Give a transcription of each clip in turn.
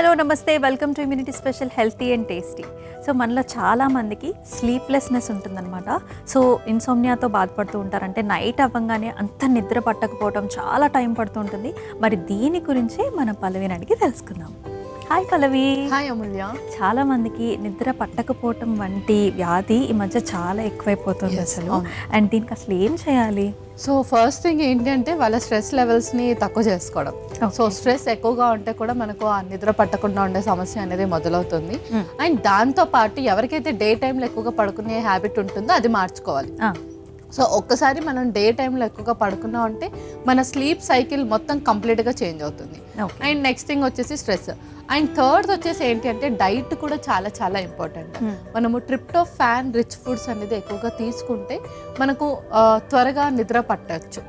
Hello నమస్తే, welcome to immunity special healthy and tasty. So మనలో చాలామందికి స్లీప్లెస్నెస్ ఉంటుందన్నమాట. సో ఇన్సోమ్నియాతో బాధపడుతూ ఉంటారు. అంటే నైట్ అవ్వగానే అంత నిద్ర పట్టకపోవడం, చాలా టైం పడుతూ ఉంటుంది. మరి దీని గురించి మనం పల్లవిని అడిగి తెలుసుకుందాం. హాయ్ పల్లవి. హాయ్ అమూల్య. చాలా మందికి నిద్ర పట్టకపోవటం వంటి వ్యాధి ఈ మధ్య చాలా ఎక్కువైపోతుంది అసలు. అండ్ దీనికి అసలు ఏం చేయాలి? సో ఫస్ట్ థింగ్ ఏంటి అంటే వాళ్ళ స్ట్రెస్ లెవెల్స్ని తక్కువ చేసుకోవడం. సో స్ట్రెస్ ఎక్కువగా ఉంటే కూడా మనకు ఆ నిద్ర పట్టకుండా ఉండే సమస్య అనేది మొదలవుతుంది. అండ్ దాంతో పాటు ఎవరికైతే డే టైంలో ఎక్కువగా పడుకునే హ్యాబిట్ ఉంటుందో అది మార్చుకోవాలి. సో ఒక్కసారి మనం డే టైంలో ఎక్కువగా పడుకున్నాం అంటే మన స్లీప్ సైకిల్ మొత్తం కంప్లీట్గా చేంజ్ అవుతుంది. అండ్ నెక్స్ట్ థింగ్ వచ్చేసి స్ట్రెస్. అండ్ థర్డ్ వచ్చేసి ఏంటి అంటే డైట్ కూడా చాలా చాలా ఇంపార్టెంట్. మనము ట్రిప్టోఫాన్ రిచ్ ఫుడ్స్ అనేది ఎక్కువగా తీసుకుంటే మనకు త్వరగా నిద్ర పట్టచ్చు.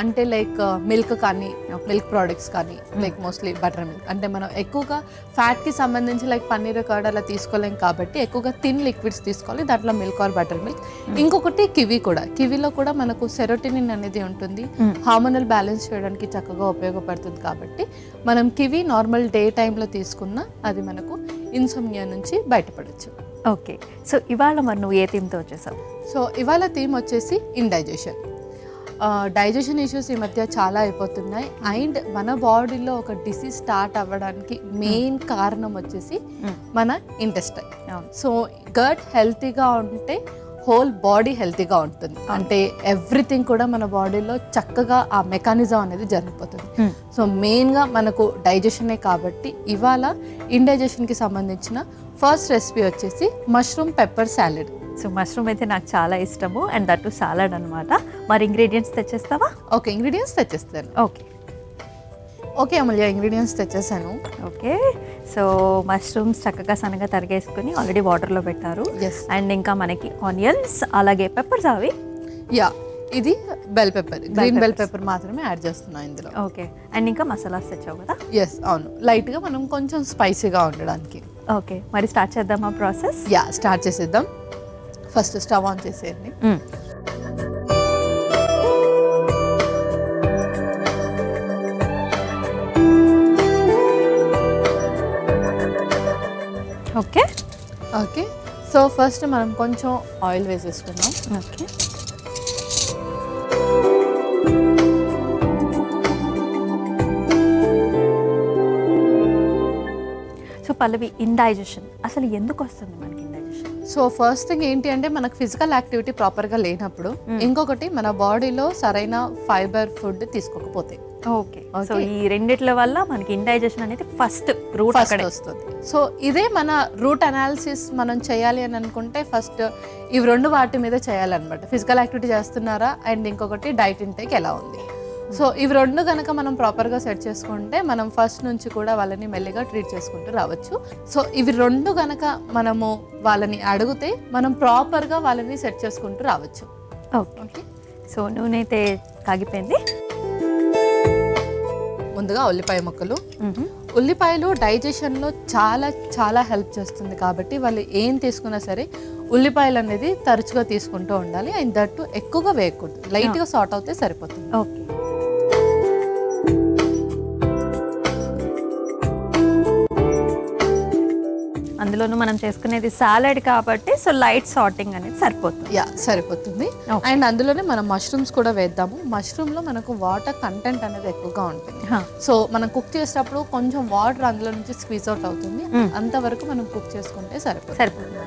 అంటే లైక్ మిల్క్ కానీ, మిల్క్ ప్రోడక్ట్స్ కానీ, లైక్ మోస్ట్లీ బటర్ మిల్క్. అంటే మనం ఎక్కువగా ఫ్యాట్కి సంబంధించి లైక్ పన్నీర్ కర్డ్ అలా తీసుకోలేం కాబట్టి ఎక్కువగా థిన్ లిక్విడ్స్ తీసుకోవాలి. దాంట్లో మిల్క్ ఆర్ బటర్ మిల్క్. ఇంకొకటి కివీ కూడా. కివీలో కూడా మనకు సెరోటోనిన్ అనేది ఉంటుంది, హార్మోనల్ బ్యాలెన్స్ చేయడానికి చక్కగా ఉపయోగపడుతుంది. కాబట్టి మనం కివీ నార్మల్ డే టైంలో తీసుకున్నా అది మనకు ఇన్సోమ్నియా నుంచి బయటపడచ్చు. ఓకే, సో ఇవాళ మరి నువ్వు ఏ థీమ్తో వచ్చేసావు? సో ఇవాళ థీమ్ వచ్చేసి ఇండైజెషన్. డైజెషన్ ఇష్యూస్ ఈ మధ్య చాలా అయిపోతున్నాయి. అండ్ మన బాడీలో ఒక డిసీజ్ స్టార్ట్ అవ్వడానికి మెయిన్ కారణం వచ్చేసి మన ఇంటెస్టైన్. సో గట్ హెల్తీగా ఉంటే హోల్ బాడీ హెల్తీగా ఉంటుంది. అంటే ఎవ్రీథింగ్ కూడా మన బాడీలో చక్కగా ఆ మెకానిజం అనేది జరిగిపోతుంది. సో మెయిన్గా మనకు డైజెషనే కాబట్టి ఇవాళ ఇండైజెషన్కి సంబంధించిన ఫస్ట్ రెసిపీ వచ్చేసి mushroom pepper salad. So mushroom అయితే నాకు చాలా ఇష్టము, అండ్ దట్టు సాలడ్ అనమాట. మరి ఇంగ్రీడియంట్స్ తెచ్చేస్తావా? ఓకే, ఇంగ్రీడియంట్స్ తెచ్చేస్తాను. ఓకే అమూల్య, ఇంగ్రీడియంట్స్ తెచ్చేసాను. ఓకే, సో మష్రూమ్స్ చక్కగా సన్నగా తరిగేసుకుని ఆల్రెడీ వాటర్లో పెట్టారు. అండ్ ఇంకా మనకి ఆనియన్స్, అలాగే పెప్పర్స్. అవి ఇది bell pepper, green bell pepper మాత్రమే యాడ్ చేస్తున్నాం ఇందులో. ఓకే, అండ్ ఇంకా మసాలాస్ తెచ్చావు కదా? ఎస్, అవును, లైట్గా మనం కొంచెం స్పైసీగా ఉండడానికి. ఓకే, మరి స్టార్ట్ చేద్దామా ప్రాసెస్? స్టార్ట్ చేసేద్దాం. ఫస్ట్ స్టవ్ ఆన్ చేసేయండి. ఓకే ఓకే, సో ఫస్ట్ మనం కొంచెం ఆయిల్ వేసేసుకున్నాం. ఓకే, సో పల్లవి, ఇండైజెషన్ అసలు ఎందుకు వస్తుంది మనకి? సో ఫస్ట్ థింగ్ ఏంటి అంటే మనకు ఫిజికల్ యాక్టివిటీ ప్రాపర్గా లేనప్పుడు, ఇంకొకటి మన బాడీలో సరైన ఫైబర్ ఫుడ్ తీసుకోకపోతే. ఓకే, సో ఈ రెండిట్ల వల్ల మనకి ఇండైజెషన్ అనేది ఫస్ట్ రూట్ అక్కడే వస్తుంది. సో ఇదే మన రూట్ అనాలిసిస్ మనం చేయాలి అని అనుకుంటే ఫస్ట్ ఇవి రెండు వాటి మీద చేయాలన్నమాట. ఫిజికల్ యాక్టివిటీ చేస్తున్నారా, అండ్ ఇంకొకటి డైట్ ఇంటేక్ ఎలా ఉంది. సో ఇవి రెండు కనుక మనం ప్రాపర్గా సెట్ చేసుకుంటే మనం ఫస్ట్ నుంచి కూడా వాళ్ళని మెల్లిగా ట్రీట్ చేసుకుంటూ రావచ్చు. సో ఇవి రెండు కనుక మనము వాళ్ళని అడిగితే మనం ప్రాపర్గా వాళ్ళని సెట్ చేసుకుంటూ రావచ్చు. ఓకే, సో నూనె అయితే కాగిపోయింది. ముందుగా ఉల్లిపాయ ముక్కలు. ఉల్లిపాయలు డైజెషన్లో చాలా చాలా హెల్ప్ చేస్తుంది కాబట్టి వాళ్ళు ఏం తీసుకున్నా సరే ఉల్లిపాయలు అనేది తరచుగా తీసుకుంటూ ఉండాలి. అండ్ దట్టు ఎక్కువగా వేయకూడదు, లైట్గా సార్ట్ అవుతే సరిపోతుంది. ఓకే, అందులోనూ మనం చేసుకునేది సాలడ్ కాబట్టి సో లైట్ సార్టింగ్ అనేది సరిపోతుంది. సరిపోతుంది. అండ్ అందులోనే మనం మష్రూమ్స్ కూడా వేద్దాము. మష్రూమ్లో మనకు వాటర్ కంటెంట్ అనేది ఎక్కువగా ఉంటుంది. సో మనం కుక్ చేసేటప్పుడు కొంచెం వాటర్ అందులో నుంచి స్క్వీజ్ అవుట్ అవుతుంది. అంతవరకు మనం కుక్ చేసుకుంటే సరిపోతుంది.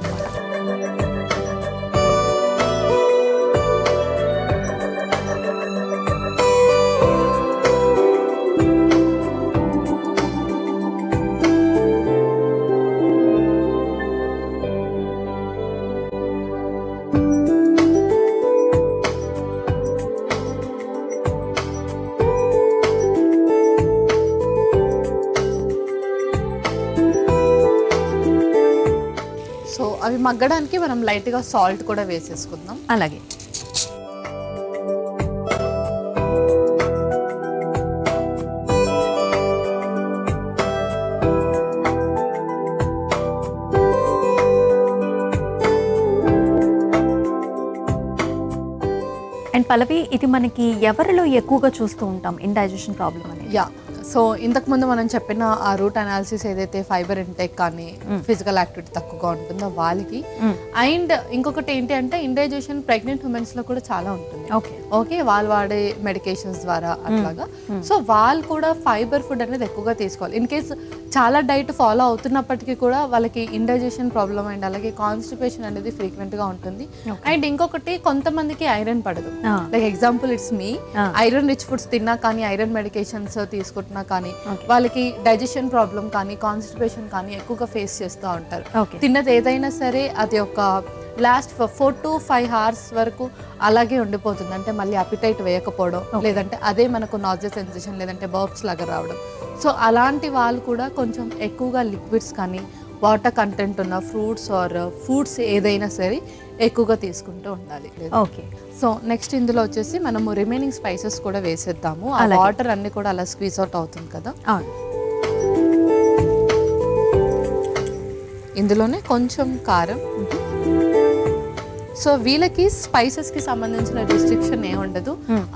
అవి మగ్గడానికి మనం లైట్గా సాల్ట్ కూడా వేసేసుకుందాం. అలాగే అండ్ పల్లవి, ఇది మనకి ఎవరిలో ఎక్కువగా చూస్తూ ఉంటాం ఇండైజెషన్ ప్రాబ్లం అనేది? సో ఇంతకుముందు మనం చెప్పిన ఆ రూట్ అనాలిసిస్ ఏదైతే ఫైబర్ ఇంటేక్ కానీ ఫిజికల్ యాక్టివిటీ తక్కువగా ఉంటుందో వాళ్ళకి, అండ్ ఇంకొకటి ఏంటి అంటే ఇండైజెషన్ ప్రెగ్నెంట్ ఉమెన్స్ లో కూడా చాలా ఉంటుంది. ఓకే, వాళ్ళు వాడే మెడికేషన్స్ ద్వారా అట్లాగా. సో వాళ్ళు కూడా ఫైబర్ ఫుడ్ అనేది ఎక్కువగా తీసుకోవాలి. ఇన్ కేస్ చాలా డైట్ ఫాలో అవుతున్నప్పటికీ కూడా వాళ్ళకి ఇండైజెషన్ ప్రాబ్లమ్ అండ్ అలాగే కాన్స్టిపేషన్ అనేది ఫ్రీక్వెంట్ గా ఉంటుంది. అండ్ ఇంకొకటి కొంతమందికి ఐరన్ పడదు. Like example it's me, iron rich foods తిన్నా కానీ, ఐరన్ మెడికేషన్స్ తీసుకుంటున్నా కానీ వాళ్ళకి డైజెషన్ ప్రాబ్లం కానీ కాన్స్టిపేషన్ కానీ ఎక్కువగా ఫేస్ చేస్తూ ఉంటారు. తిన్నది ఏదైనా సరే అది ఒక లాస్ట్ 4 to 5 hours వరకు అలాగే ఉండిపోతుంది. అంటే మళ్ళీ అపిటైట్ వేయకపోవడం, లేదంటే అదే మనకు నాజియా సెన్సేషన్, లేదంటే బర్బ్స్ లాగా రావడం. సో అలాంటి వాళ్ళు కూడా కొంచెం ఎక్కువగా లిక్విడ్స్ కానీ వాటర్ కంటెంట్ ఉన్న ఫ్రూట్స్ ఆర్ ఫుడ్స్ ఏదైనా సరే ఎక్కువగా తీసుకుంటూ ఉండాలి. ఓకే, సో నెక్స్ట్ ఇందులో వచ్చేసి మనము రిమైనింగ్ స్పైసెస్ కూడా వేసేద్దాము. ఆ వాటర్ అన్ని కూడా అలా స్క్వీజ్ అవుట్ అవుతుంది కదా. ఇందులోనే కొంచెం కారం. సో వీళ్ళకి స్పైసెస్ కి సంబంధించిన రిస్ట్రిక్షన్ ఏ ఉండదు.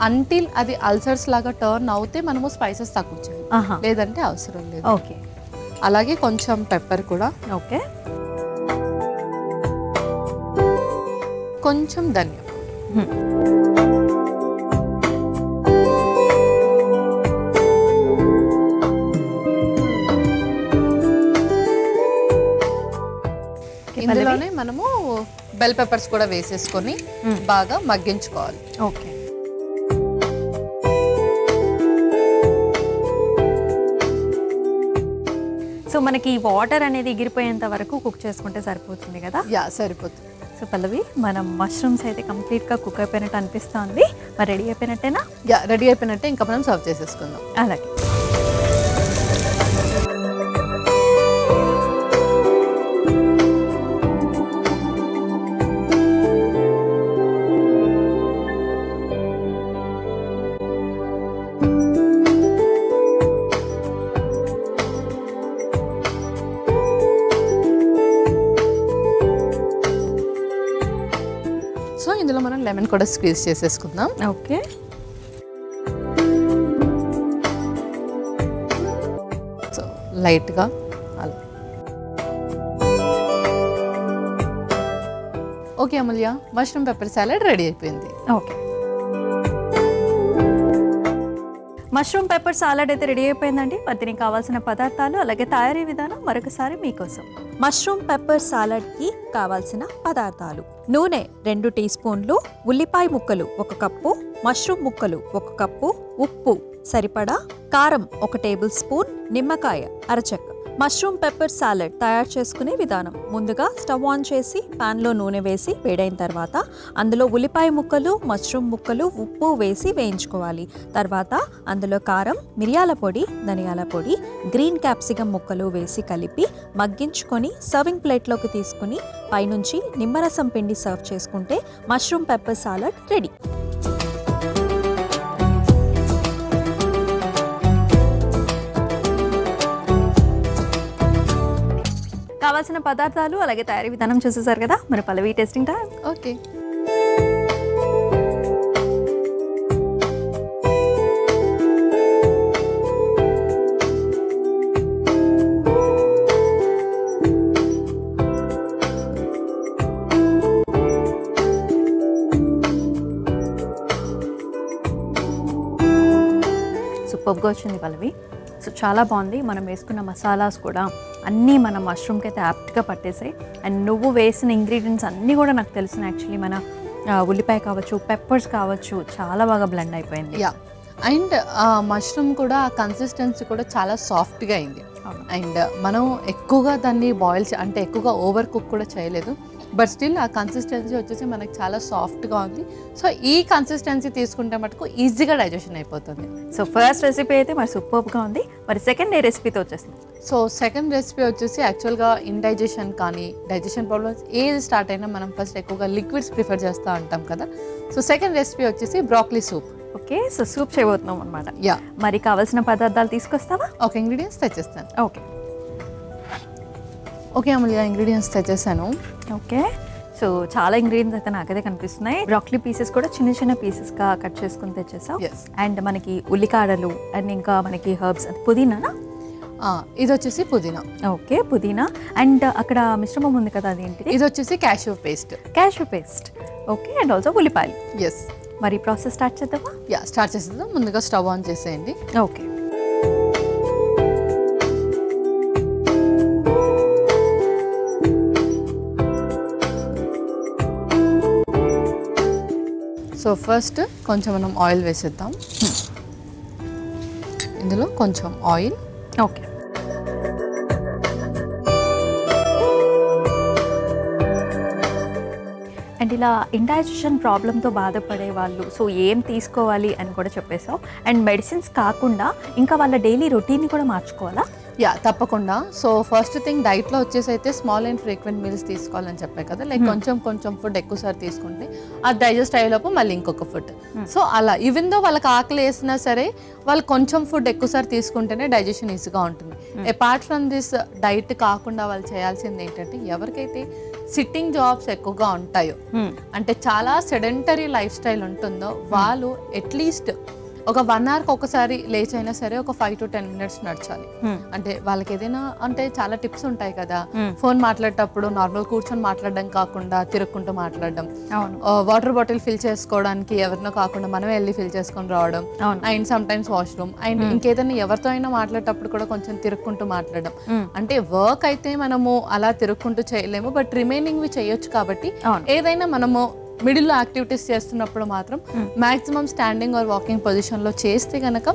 అంటిల్ అది అల్సర్స్ లాగా టర్న్ అవుతే మనము స్పైసెస్ తగ్గించాలి, లేదంటే అవసరం లేదు. ఓకే, అలాగే కొంచెం పెప్పర్ కూడా. ఓకే, కొంచెం ధనియా. ఇందులోనే మనము బెల్ పెప్పర్స్ కూడా వేసేసుకొని బాగా మగ్గించుకోవాలి. ఓకే, సో మనకి వాటర్ అనేది ఎగిరిపోయేంత వరకు కుక్ చేసుకుంటే సరిపోతుంది కదా. యా, సరిపోతుంది. సో పల్లవి, మనం మష్రూమ్స్ అయితే కంప్లీట్గా కుక్ అయిపోయినట్టు అనిపిస్తుంది. మరి రెడీ అయిపోయినట్టేనా? యా, రెడీ అయిపోయినట్టే. ఇంకా మనం సర్వ్ చేసేసుకుందాం. అలాగే. సో ఇందులో మనం లెమన్ కూడా స్క్వీజ్ చేసేసుకుందాం. ఓకే, సో లైట్గా అలా. ఓకే అమూల్య, మష్రూమ్ పెప్పర్ సాలడ్ రెడీ అయిపోయింది. ఓకే, మష్రూమ్ పెప్పర్ సాలడ్ అయితే రెడీ అయిపోయిందండి. మరి దీనికి కావాల్సిన పదార్థాలు అలాగే తయారీ విధానం మరొకసారి మీకోసం. మష్రూమ్ పెప్పర్ సాలడ్కి కావాల్సిన పదార్థాలు: నూనె 2 టీ స్పూన్లు, ఉల్లిపాయ ముక్కలు 1 కప్పు, మష్రూమ్ ముక్కలు 1 కప్పు, ఉప్పు సరిపడా, కారం 1 టేబుల్ స్పూన్, నిమ్మకాయ అరచెక్క. మష్రూమ్ పెప్పర్ సాలడ్ తయారు చేసుకునే విధానం: ముందుగా స్టవ్ ఆన్ చేసి పాన్లో నూనె వేసి వేడైన తర్వాత అందులో ఉల్లిపాయ ముక్కలు, మష్రూమ్ ముక్కలు, ఉప్పు వేసి వేయించుకోవాలి. తర్వాత అందులో కారం, మిరియాల పొడి, ధనియాల పొడి, గ్రీన్ క్యాప్సికమ్ ముక్కలు వేసి కలిపి మగ్గించుకొని సర్వింగ్ ప్లేట్లోకి తీసుకుని పైనుంచి నిమ్మరసం పిండి సర్వ్ చేసుకుంటే మష్రూమ్ పెప్పర్ సాలడ్ రెడీ. కావాల్సిన పదార్థాలు అలాగే తయారీ విధానం చూసేసారు కదా. మరి పల్లవి టేస్టింగ్ టైం. ఓకే, సూపర్గా వచ్చింది పల్లవి. సో చాలా బాగుంది. మనం వేసుకున్న మసాలాస్ కూడా అన్నీ మన మష్రూమ్కి అయితే యాప్ట్గా పట్టేసాయి. అండ్ నువ్వు వేసిన ఇంగ్రీడియంట్స్ అన్నీ కూడా నాకు తెలిసిన యాక్చువల్లీ మన ఉల్లిపాయ కావచ్చు, పెప్పర్స్ కావచ్చు, చాలా బాగా బ్లెండ్ అయిపోయింది. యా, అండ్ మష్రూమ్ కూడా కన్సిస్టెన్సీ కూడా చాలా సాఫ్ట్గా అయింది. అండ్ మనం ఎక్కువగా దాన్ని బాయిల్ అంటే ఎక్కువగా ఓవర్ కుక్ కూడా చేయలేదు. బట్ స్టిల్ ఆ కన్సిస్టెన్సీ వచ్చేసి మనకి చాలా సాఫ్ట్గా ఉంది. సో ఈ కన్సిస్టెన్సీ తీసుకుంటే మటుకు ఈజీగా డైజెషన్ అయిపోతుంది. సో ఫస్ట్ రెసిపీ అయితే మరి సూపర్గా ఉంది. మరి సెకండ్ రెసిపీతో వచ్చేసింది. సో సెకండ్ రెసిపీ వచ్చేసి యాక్చువల్గా ఇండైజెషన్ కానీ డైజెషన్ ప్రాబ్లమ్స్ ఏది స్టార్ట్ అయినా మనం ఫస్ట్ ఎక్కువగా లిక్విడ్స్ ప్రిఫర్ చేస్తూ ఉంటాం కదా. సో సెకండ్ రెసిపీ వచ్చేసి broccoli soup. Okay, so soup చేయబోతున్నాం అనమాట. యా, మరి కావాల్సిన పదార్థాలు తీసుకొస్తావా? ఓకే, ఇంగ్రీడియంట్స్ తెచ్చేస్తాను. ఓకే ఓకే అమూల్య, ఇంగ్రీడియంట్స్ తెచ్చేసాను. ఓకే, సో చాలా ఇంగ్రీడియంట్స్ అయితే నాకైతే కనిపిస్తున్నాయి. బ్రాక్లీ పీసెస్ కూడా చిన్న చిన్న పీసెస్గా కట్ చేసుకుని తెచ్చేసాం. Yes. అండ్ మనకి ఉల్లికాడలు అండ్ ఇంకా మనకి హర్బ్స్ పుదీనానా, ఇది వచ్చేసి పుదీనా. ఓకే పుదీనా. అండ్ అక్కడ మిశ్రమం ఉంది కదా అదేంటిది? ఇది వచ్చేసి cashew paste. Cashew paste. Okay. And also ఉల్లిపాయలు. ఎస్. మరి ప్రాసెస్ స్టార్ట్ చేద్దామా? స్టార్ట్ చేసేద్దాం. ముందుగా స్టవ్ ఆన్ చేసేయండి. ఓకే. సో ఫస్ట్ కొంచెం మనం ఆయిల్ వేసేద్దాం. ఇందులో కొంచెం ఆయిల్. ఓకే. అండ్ ఇలా ఇండైజెషన్ ప్రాబ్లంతో బాధపడే వాళ్ళు సో ఏం తీసుకోవాలి అని కూడా చెప్పేసావు. అండ్ మెడిసిన్స్ కాకుండా ఇంకా వాళ్ళ డైలీ రొటీన్ని కూడా మార్చుకోవాలా? తప్పకుండా. సో ఫస్ట్ థింగ్ డైట్లో వచ్చేసి అయితే స్మాల్ అండ్ ఫ్రీక్వెంట్ మీల్స్ తీసుకోవాలని చెప్పాయి కదా, లైక్ కొంచెం ఫుడ్ ఎక్కువసారి తీసుకుంటే అది డైజెస్ట్ అయ్యేలోపు మళ్ళీ ఇంకొక ఫుడ్. సో అలా ఈవెన్ దో వాళ్ళకి ఆకలి వేసినా సరే వాళ్ళు కొంచెం ఫుడ్ ఎక్కువసారి తీసుకుంటేనే డైజెషన్ ఈజీగా ఉంటుంది. అపార్ట్ ఫ్రమ్ దిస్ డైట్ కాకుండా వాళ్ళు చేయాల్సింది ఏంటంటే, ఎవరికైతే సిట్టింగ్ జాబ్స్ ఎక్కువగా ఉంటాయో, అంటే చాలా సెడెంటరీ లైఫ్ స్టైల్ ఉంటుందో, వాళ్ళు అట్లీస్ట్ ఒక 1 అవర్కి ఒకసారి లేచైనా సరే ఒక 5 to 10 minutes నడచాలి. అంటే వాళ్ళకి ఏదైనా అంటే చాలా టిప్స్ ఉంటాయి కదా, ఫోన్ మాట్లాడేటప్పుడు నార్మల్ కూర్చొని మాట్లాడడం కాకుండా తిరుక్కుంటూ మాట్లాడడం, వాటర్ బాటిల్ ఫిల్ చేసుకోవడానికి ఎవరినో కాకుండా మనమే వెళ్ళి ఫిల్ చేసుకొని రావడం, and some times washroom, and ఇంకేదైనా ఎవరితో అయినా మాట్లాడేటప్పుడు కూడా కొంచెం తిరుక్కుంటూ మాట్లాడడం. అంటే వర్క్ అయితే మనము అలా తిరుక్కుంటూ చేయలేము, బట్ రిమైనింగ్వి చేయొచ్చు. కాబట్టి ఏదైనా మనము మిడిల్లో యాక్టివిటీస్ చేస్తున్నప్పుడు మాత్రం మ్యాక్సిమం స్టాండింగ్ ఆర్ వాకింగ్ పొజిషన్లో చేస్తే కనుక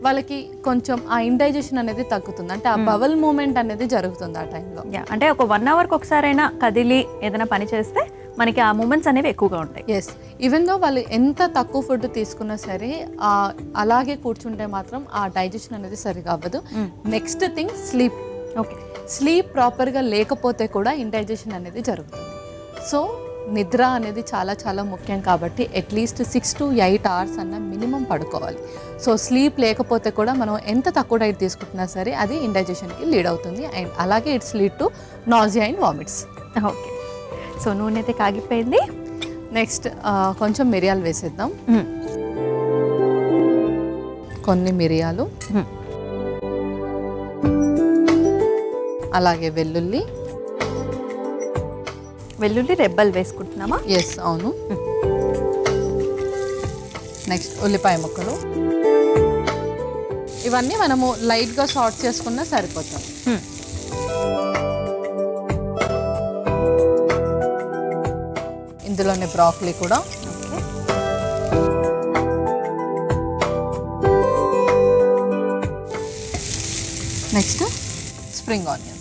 వాళ్ళకి కొంచెం ఆ ఇండైజెషన్ అనేది తగ్గుతుంది. అంటే ఆ బవల్ మూమెంట్ అనేది జరుగుతుంది ఆ టైంలో. అంటే ఒక 1 అవర్కి ఒకసారైనా కదిలి ఏదైనా పని చేస్తే మనకి ఆ మూమెంట్స్ అనేవి ఎక్కువగా ఉంటాయి. ఎస్. ఈవెన్ దో వాళ్ళు ఎంత తక్కువ ఫుడ్ తీసుకున్నా సరే అలాగే కూర్చుంటే మాత్రం ఆ డైజెషన్ అనేది సరిగా అవ్వదు. Next thing sleep. Okay. Sleep ప్రాపర్గా లేకపోతే కూడా ఇండైజెషన్ అనేది జరుగుతుంది. సో నిద్ర అనేది చాలా చాలా ముఖ్యం. కాబట్టి అట్లీస్ట్ 6 to 8 hours అన్న మినిమం పడుకోవాలి. సో స్లీప్ లేకపోతే కూడా మనం ఎంత తక్కువ డైట్ తీసుకుంటున్నా సరే అది ఇండైజెషన్కి లీడ్ అవుతుంది. అండ్ అలాగే it's lead to nausea and vomits. Okay. So నూనె అయితే కాగిపోయింది. నెక్స్ట్ కొంచెం మిరియాలు వేసేద్దాం. కొన్ని మిరియాలు, అలాగే వెల్లుల్లి రెబ్బలు వేసుకుంటున్నామా? ఎస్, అవును. నెక్స్ట్ ఉల్లిపాయ ముక్కలు. ఇవన్నీ మనము లైట్గా సార్ట్ చేసుకున్నా సరిపోతుంది. ఇందులోనే బ్రాక్లీ కూడా. నెక్స్ట్ స్ప్రింగ్ ఆనియన్స్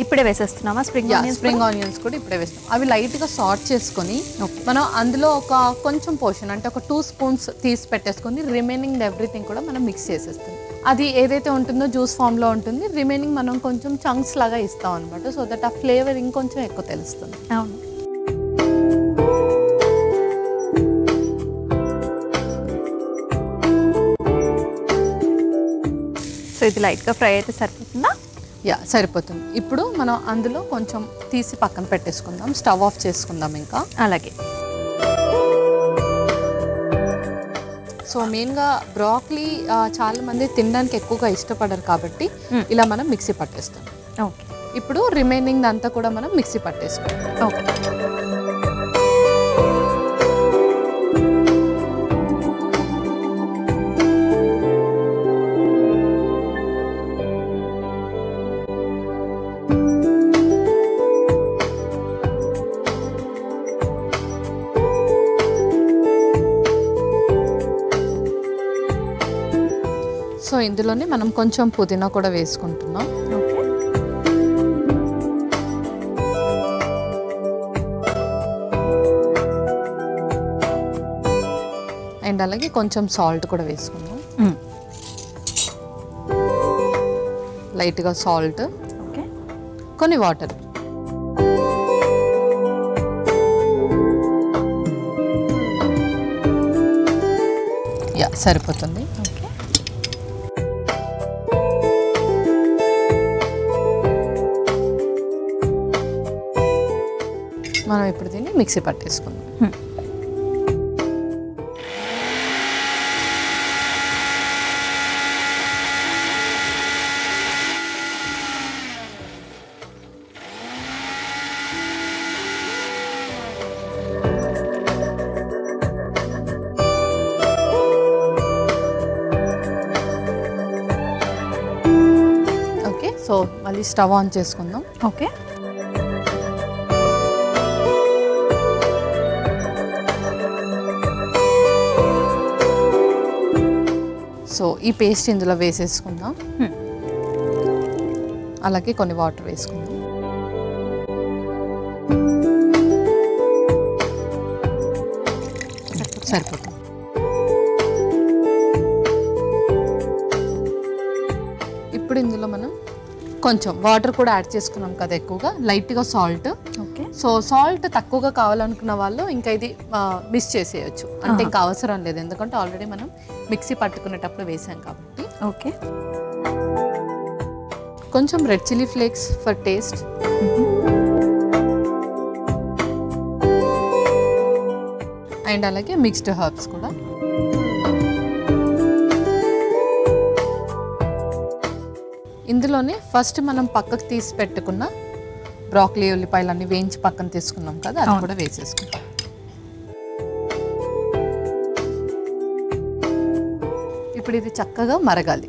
ఇప్పుడే వేసేస్తున్నామా? స్ప్రింగ్ ఆనియన్స్ కూడా ఇప్పుడే వేస్తాం. అవి లైట్గా సార్ట్ చేసుకొని మనం అందులో ఒక కొంచెం పోర్షన్ అంటే ఒక 2 spoons తీసి పెట్టేసుకొని రిమైనింగ్ ఎవ్రీథింగ్ కూడా మనం మిక్స్ చేసేస్తాం. అది ఏదైతే ఉంటుందో జ్యూస్ ఫామ్లో ఉంటుంది, రిమైనింగ్ మనం కొంచెం చంక్స్ లాగా ఇస్తాం అనమాట. సో దట్ ఆ ఫ్లేవర్ ఇంకొంచెం ఎక్కువ తెలుస్తుంది. అవును. సో ఇది లైట్గా ఫ్రై అయితే సరిపోతుందా? సరిపోతుంది. ఇప్పుడు మనం అందులో కొంచెం తీసి పక్కన పెట్టేసుకుందాం. స్టవ్ ఆఫ్ చేసుకుందాం ఇంకా. అలాగే. సో మెయిన్గా బ్రాక్లీ చాలా మంది తినడానికి ఎక్కువగా ఇష్టపడరు కాబట్టి ఇలా మనం మిక్సీ పట్టేస్తాం. ఓకే. ఇప్పుడు రిమైనింగ్ అంతా కూడా మనం మిక్సీ పట్టేసుకుంటాం. ఓకే. సో ఇందులోనే మనం కొంచెం పుదీనా కూడా వేసుకుంటున్నాం. అండ్ అలాగే కొంచెం సాల్ట్ కూడా వేసుకుందాం. లైట్గా సాల్ట్, కొన్ని వాటర్. సరిపోతుంది. మనం వేసేసుకొని మిక్సీ పట్టేసుకుందాం. ఓకే, సో మళ్ళీ స్టవ్ ఆన్ చేసుకుందాం. ఓకే. సో ఈ పేస్ట్ ఇందులో వేసేసుకుందాం. అలాగే కొన్ని వాటర్ వేసుకుందాం. సరిపోతుంది. ఇప్పుడు ఇందులో మనం కొంచెం వాటర్ కూడా యాడ్ చేసుకున్నాం కదా, ఎక్కువగా లైట్గా సాల్ట్. ఓకే. సో సాల్ట్ తక్కువగా కావాలనుకున్న వాళ్ళు ఇంకా ఇది మిక్స్ చేసేయచ్చు, అంటే ఇంకా అవసరం లేదు, ఎందుకంటే ఆల్రెడీ మనం మిక్సీ పట్టుకునేటప్పుడు వేసాం కాబట్టి. ఓకే. కొంచెం red chilli flakes for taste. And అలాగే మిక్స్డ్ హర్బ్స్ కూడా. ఇందులోనే ఫస్ట్ మనం పక్కకు తీసి పెట్టుకున్న బ్రాక్లీ, ఉల్లిపాయలు అన్ని వేయించి పక్కన తీసుకున్నాం కదా, అది కూడా వేసేసుకుంటాం. ఇప్పుడు ఇది చక్కగా మరగాలి.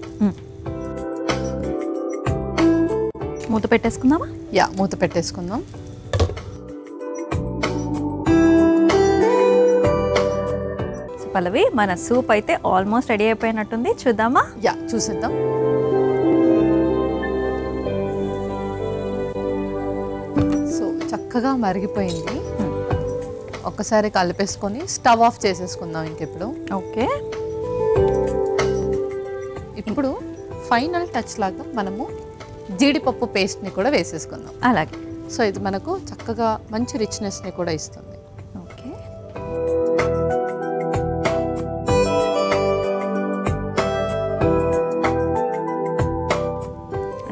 మూత పెట్టేసుకుందామా? యా, మూత పెట్టేసుకుందాం. పల్లవి, మన సూప్ అయితే ఆల్మోస్ట్ రెడీ అయిపోయినట్టుంది, చూద్దామా? యా, చూసేద్దాం. సో చక్కగా మరిగిపోయింది. ఒక్కసారి కలిపేసుకొని స్టవ్ ఆఫ్ చేసేసుకుందాం ఇంకెప్పుడు. ఓకే. ఇప్పుడు ఫైనల్ టచ్ లాగా మనము జీడిపప్పు పేస్ట్ని కూడా వేసేసుకుందాం. అలాగే. సో ఇది మనకు చక్కగా మంచి రిచ్నెస్ని కూడా ఇస్తుంది. ఓకే.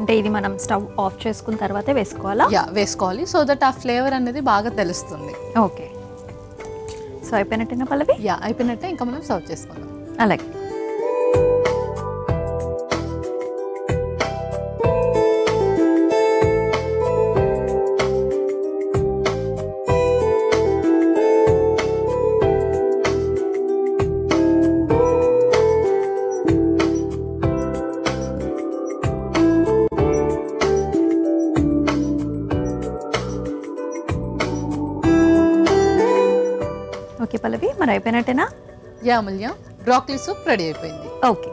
అంటే ఇది మనం స్టవ్ ఆఫ్ చేసుకున్న తర్వాతే వేసుకోవాలా? యా, వేసుకోవాలి, సో దట్ ఆ ఫ్లేవర్ అనేది బాగా తెలుస్తుంది. ఓకే. సో అయిపోయినట్టేనా పల్లవి? యా, అయిపోయినట్టే. ఇంకా మనం సర్వ్ చేసుకుందాం. అలాగే. ఓకే పల్లవి, మరి అయిపోయినట్టేనా? యా అమూల్య, బ్రాక్లీ సూప్ రెడీ అయిపోయింది. ఓకే.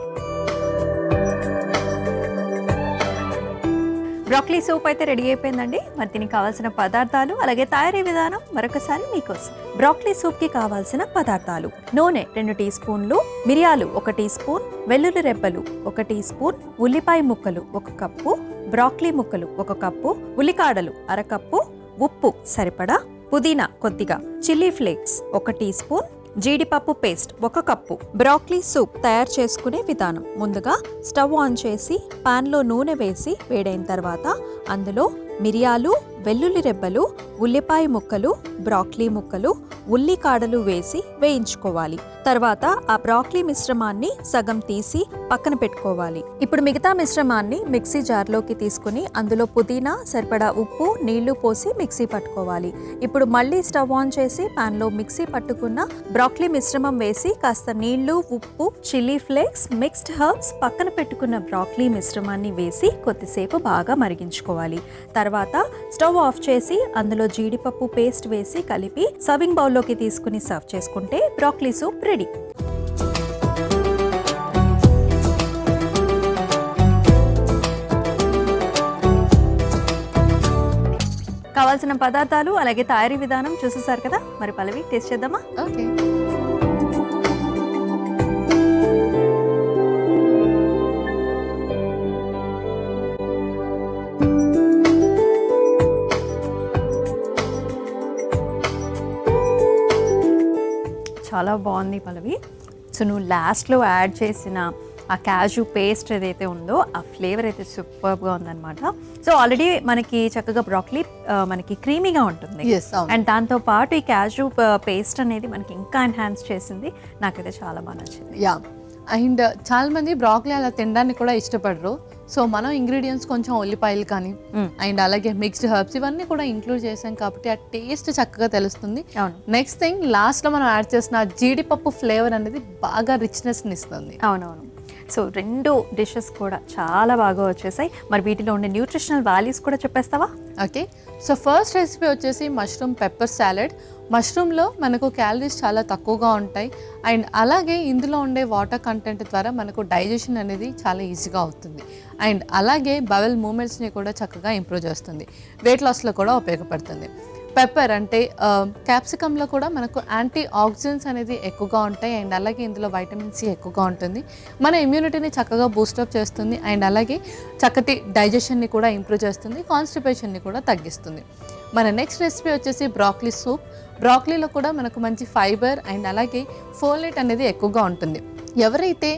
బ్రాక్లీ సూప్ అయితే రెడీ అయిపోయిందండి. మరి దీనికి కావాల్సిన పదార్థాలు అలాగే తయారీ విధానం మరొకసారి మీకోసం. బ్రాక్లీ సూప్కి కావాల్సిన పదార్థాలు: నూనె 2 టీ స్పూన్లు, మిరియాలు 1 టీ స్పూన్, వెల్లుల్లి రెబ్బలు 1 టీ స్పూన్, ఉల్లిపాయ ముక్కలు 1 కప్పు, బ్రాక్లీ ముక్కలు 1 కప్పు, ఉల్లికాడలు 1/2 కప్పు, ఉప్పు సరిపడా, పుదీనా కొద్దిగా, చిల్లీ ఫ్లేక్స్ 1 టీ స్పూన్, జీడిపప్పు పేస్ట్ 1 కప్పు. బ్రాక్లీ సూప్ తయారు చేసుకునే విధానం: ముందుగా స్టవ్ ఆన్ చేసి పాన్లో నూనె వేసి వేడైన తర్వాత అందులో మిరియాలు, వెల్లుల్లి రెబ్బలు, ఉల్లిపాయ ముక్కలు, బ్రాక్లీ ముక్కలు, ఉల్లికాడలు వేసి వేయించుకోవాలి. తర్వాత ఆ బ్రాక్లీ మిశ్రమాన్ని సగం తీసి పక్కన పెట్టుకోవాలి. ఇప్పుడు మిగతా మిశ్రమాన్ని మిక్సీ జార్లోకి తీసుకుని అందులో పుదీనా, సరిపడా ఉప్పు, నీళ్లు పోసి మిక్సీ పట్టుకోవాలి. ఇప్పుడు మళ్ళీ స్టవ్ ఆన్ చేసి పాన్లో మిక్సీ పట్టుకున్న బ్రాక్లీ మిశ్రమం వేసి కాస్త నీళ్లు, ఉప్పు, చిల్లీ ఫ్లేక్స్, మిక్స్డ్ హర్బ్స్, పక్కన పెట్టుకున్న బ్రాక్లీ మిశ్రమాన్ని వేసి కొద్దిసేపు బాగా మరిగించుకోవాలి. తర్వాత స్టవ్ ఆఫ్ చేసి అందులో జీడిపప్పు పేస్ట్ వేసి కలిపి సర్వింగ్ బౌల్లోకి తీసుకుని సర్వ్ చేసుకుంటే బ్రాక్లీ సూప్ రెడీ. కావాల్సిన పదార్థాలు అలాగే తయారీ విధానం చూసేసారు కదా, మరి పల్లవి టేస్ట్ చేద్దామా? ఓకే. చాలా బాగుంది పల్లవి. సో నువ్వు లాస్ట్లో యాడ్ చేసిన ఆ క్యాజు పేస్ట్ ఏదైతే ఉందో ఆ ఫ్లేవర్ అయితే సూపర్గా ఉందన్నమాట. సో ఆల్రెడీ మనకి చక్కగా బ్రాక్లీ మనకి క్రీమీగా ఉంటుంది, ఎస్ అవును. అండ్ దాంతో పాటు ఈ క్యాజు పేస్ట్ అనేది మనకి ఇంకా ఎన్హాన్స్ చేసింది. నాకైతే చాలా బాగా నచ్చింది. యా, అండ్ చాలా మంది బ్రాక్లీ అలా తినడానికి కూడా ఇష్టపడరు. సో మనం ఇంగ్రీడియంట్స్ కొంచెం ఉల్లిపాయలు కానీ అండ్ అలాగే మిక్స్డ్ హర్బ్స్ ఇవన్నీ కూడా ఇంక్లూడ్ చేసాం కాబట్టి ఆ టేస్ట్ చక్కగా తెలుస్తుంది. అవును. నెక్స్ట్ థింగ్ లాస్ట్లో మనం యాడ్ చేసిన జీడిపప్పు ఫ్లేవర్ అనేది బాగా రిచ్నెస్ని ఇస్తుంది. అవునవును. సో 2 డిషెస్ కూడా చాలా బాగా వచ్చేసాయి. మరి వీటిలో ఉండే న్యూట్రిషనల్ వాల్యూస్ కూడా చెప్పేస్తావా? ఓకే, సో ఫస్ట్ రెసిపీ వచ్చేసి మష్రూమ్ పెప్పర్ సాలెడ్. మష్రూమ్లో మనకు క్యాలరీస్ చాలా తక్కువగా ఉంటాయి అండ్ అలాగే ఇందులో ఉండే వాటర్ కంటెంట్ ద్వారా మనకు డైజెషన్ అనేది చాలా ఈజీగా అవుతుంది అండ్ అలాగే బవెల్ మూమెంట్స్ని కూడా చక్కగా ఇంప్రూవ్ చేస్తుంది. వెయిట్ లాస్లో కూడా ఉపయోగపడుతుంది. పెప్పర్ అంటే క్యాప్సికంలో కూడా మనకు యాంటీ ఆక్సిడెంట్స్ అనేది ఎక్కువగా ఉంటాయి అండ్ అలాగే ఇందులో వైటమిన్ సి ఎక్కువగా ఉంటుంది. మన ఇమ్యూనిటీని చక్కగా బూస్టప్ చేస్తుంది అండ్ అలాగే చక్కటి డైజెషన్ని కూడా ఇంప్రూవ్ చేస్తుంది, కాన్స్టిపేషన్ని కూడా తగ్గిస్తుంది. మన నెక్స్ట్ రెసిపీ వచ్చేసి బ్రాక్లీ సూప్. బ్రాక్లీలో కూడా మనకు మంచి ఫైబర్ అండ్ అలాగే ఫోలేట్ అనేది ఎక్కువగా ఉంటుంది. ఎవరైతే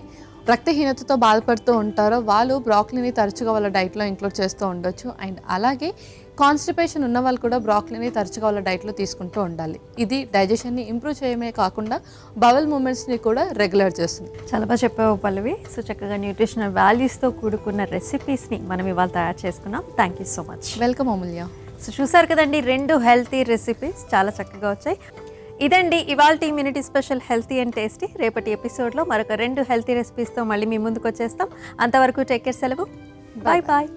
రక్తహీనతతో బాధపడుతూ ఉంటారో వాళ్ళు బ్రాక్లీని తరచుగా వాళ్ళ డైట్లో ఇంక్లూడ్ చేస్తూ ఉండొచ్చు అండ్ అలాగే కాన్స్టిపేషన్ ఉన్న వాళ్ళు కూడా బ్రాక్లీని తరచుగా వాళ్ళ డైట్లో తీసుకుంటూ ఉండాలి. ఇది డైజెషన్ని ఇంప్రూవ్ చేయడమే కాకుండా బవెల్ మూమెంట్స్ని కూడా రెగ్యులర్ చేస్తుంది. చాలా బాగా చెప్పావు పల్లవి. సో చక్కగా న్యూట్రిషనల్ వాల్యూస్తో కూడుకున్న రెసిపీస్ని మనం ఇవాళ తయారు చేసుకున్నాం. Thank you so much. Welcome Amulya. So చూసారు కదండి, 2 హెల్తీ రెసిపీస్ చాలా చక్కగా వచ్చాయి. ఇదండి ఇవాళ immunity special healthy and tasty. రేపటి ఎపిసోడ్లో మరొక 2 హెల్తీ రెసిపీస్తో మళ్ళీ మీ ముందుకు వచ్చేస్తాం. అంతవరకు టేక్ కేర్, సెలవు, బాయ్ బాయ్.